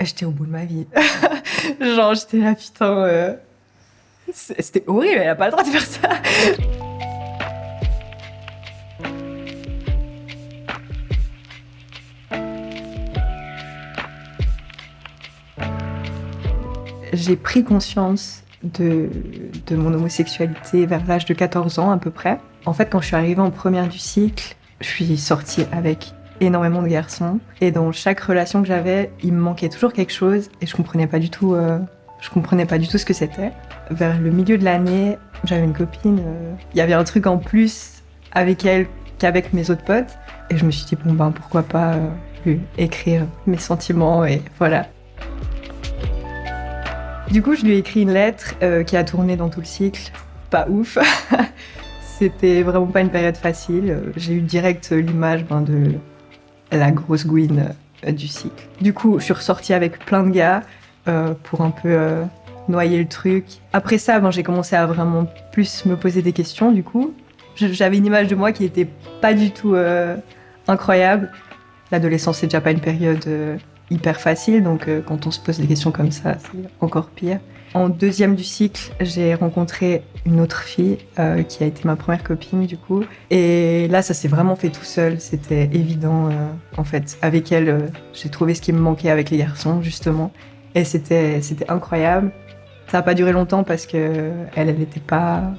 J'étais au bout de ma vie. Genre, j'étais là, putain, c'était horrible, elle a pas le droit de faire ça. J'ai pris conscience de mon homosexualité vers l'âge de 14 ans à peu près. En fait, quand je suis arrivée en première du cycle, je suis sortie avec énormément de garçons. Et dans chaque relation que j'avais, il me manquait toujours quelque chose et je comprenais pas du tout ce que c'était. Vers le milieu de l'année, j'avais une copine, il y avait un truc en plus avec elle qu'avec mes autres potes. Et je me suis dit, bon ben pourquoi pas lui écrire mes sentiments et voilà. Du coup, je lui ai écrit une lettre qui a tourné dans tout le cycle. Pas ouf. C'était vraiment pas une période facile. J'ai eu direct l'image de la grosse gouine du cycle. Du coup, je suis ressortie avec plein de gars pour un peu noyer le truc. Après ça, j'ai commencé à vraiment plus me poser des questions, du coup. J'avais une image de moi qui était pas du tout incroyable. L'adolescence, c'est déjà pas une période hyper facile, donc quand on se pose des questions comme ça, c'est encore pire. En deuxième du cycle, j'ai rencontré une autre fille qui a été ma première copine du coup. Et là, ça s'est vraiment fait tout seul, c'était évident en fait. Avec elle, j'ai trouvé ce qui me manquait avec les garçons justement. Et c'était incroyable. Ça n'a pas duré longtemps parce que elle était pas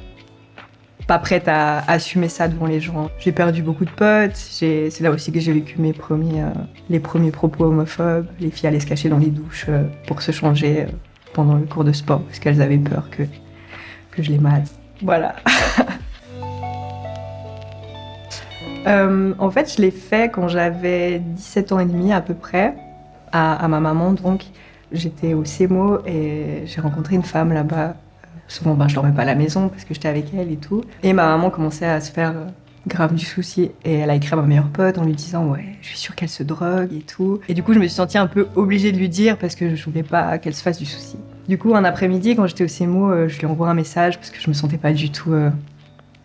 prête à assumer ça devant les gens. J'ai perdu beaucoup de potes, c'est là aussi que j'ai vécu les premiers propos homophobes. Les filles allaient se cacher dans les douches pour se changer pendant le cours de sport parce qu'elles avaient peur que je les mate. Voilà. En fait, je l'ai fait quand j'avais 17 ans et demi à peu près, à ma maman donc. J'étais au CEMO et j'ai rencontré une femme là-bas. Souvent, je dormais pas à la maison parce que j'étais avec elle et tout. Et ma maman commençait à se faire grave du souci. Et elle a écrit à ma meilleure pote en lui disant « Ouais, je suis sûre qu'elle se drogue et tout ». Et du coup, je me suis sentie un peu obligée de lui dire parce que je voulais pas qu'elle se fasse du souci. Du coup, un après-midi, quand j'étais au CEMO, je lui envoie un message parce que je me sentais pas du tout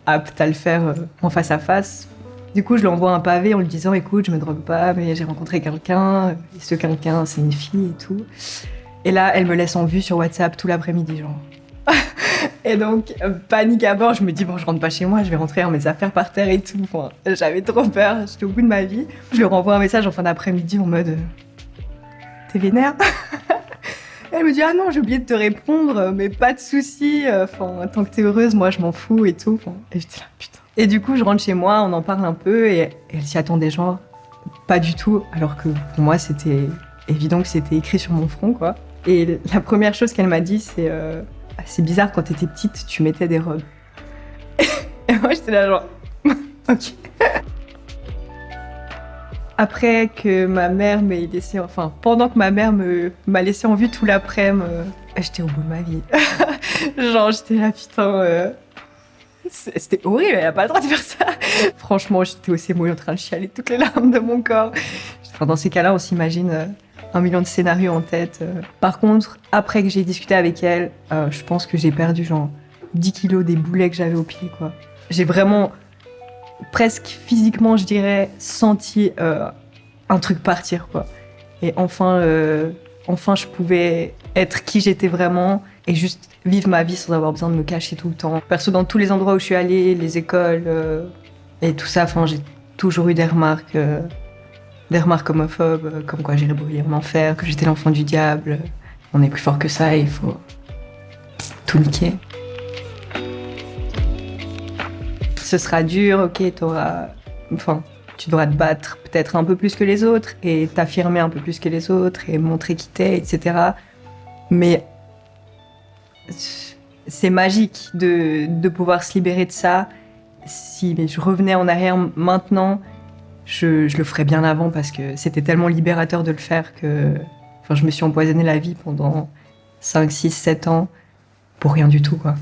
apte à le faire en face à face. Du coup, je lui envoie un pavé en lui disant « Écoute, je me drogue pas, mais j'ai rencontré quelqu'un. Et ce quelqu'un, c'est une fille et tout. » Et là, elle me laisse en vue sur WhatsApp tout l'après-midi, genre. Et donc, panique à bord, je me dis, bon, je rentre pas chez moi, je vais rentrer mes affaires par terre et tout. Enfin, j'avais trop peur, j'étais au bout de ma vie. Je lui renvoie un message en fin d'après-midi en mode t'es vénère? Elle me dit, ah non, j'ai oublié de te répondre, mais pas de soucis. Enfin, tant que t'es heureuse, moi, je m'en fous et tout. Enfin, et j'étais là, putain. Et du coup, je rentre chez moi, on en parle un peu et elle s'y attendait, genre, pas du tout. Alors que pour moi, c'était évident que c'était écrit sur mon front, quoi. Et la première chose qu'elle m'a dit, c'est bizarre, quand t'étais petite, tu mettais des robes. Et moi, j'étais là genre, ok. Après que ma mère m'ait laissé, pendant que ma mère m'a laissé en vue tout l'après-midi, j'étais au bout de ma vie. Genre, j'étais là, putain, c'était horrible, elle a pas le droit de faire ça. Franchement, j'étais au CEMO en train de chialer toutes les larmes de mon corps. Dans ces cas-là, on s'imagine 1 million de scénarios en tête. Par contre, après que j'ai discuté avec elle, je pense que j'ai perdu genre 10 kilos des boulets que j'avais au pied, quoi. J'ai vraiment, presque physiquement, je dirais, senti un truc partir, quoi. Et enfin, je pouvais être qui j'étais vraiment et juste vivre ma vie sans avoir besoin de me cacher tout le temps. Perso, dans tous les endroits où je suis allée, les écoles et tout ça, j'ai toujours eu des remarques homophobes, comme quoi j'irais brûler en enfer, que j'étais l'enfant du diable. On est plus fort que ça et il faut tout niquer. Ce sera dur, ok, tu devras te battre peut-être un peu plus que les autres et t'affirmer un peu plus que les autres et montrer qui t'es, etc. Mais c'est magique de pouvoir se libérer de ça. Si je revenais en arrière maintenant, je le ferais bien avant parce que c'était tellement libérateur de le faire que je me suis empoisonné la vie pendant 5, 6, 7 ans pour rien du tout, quoi.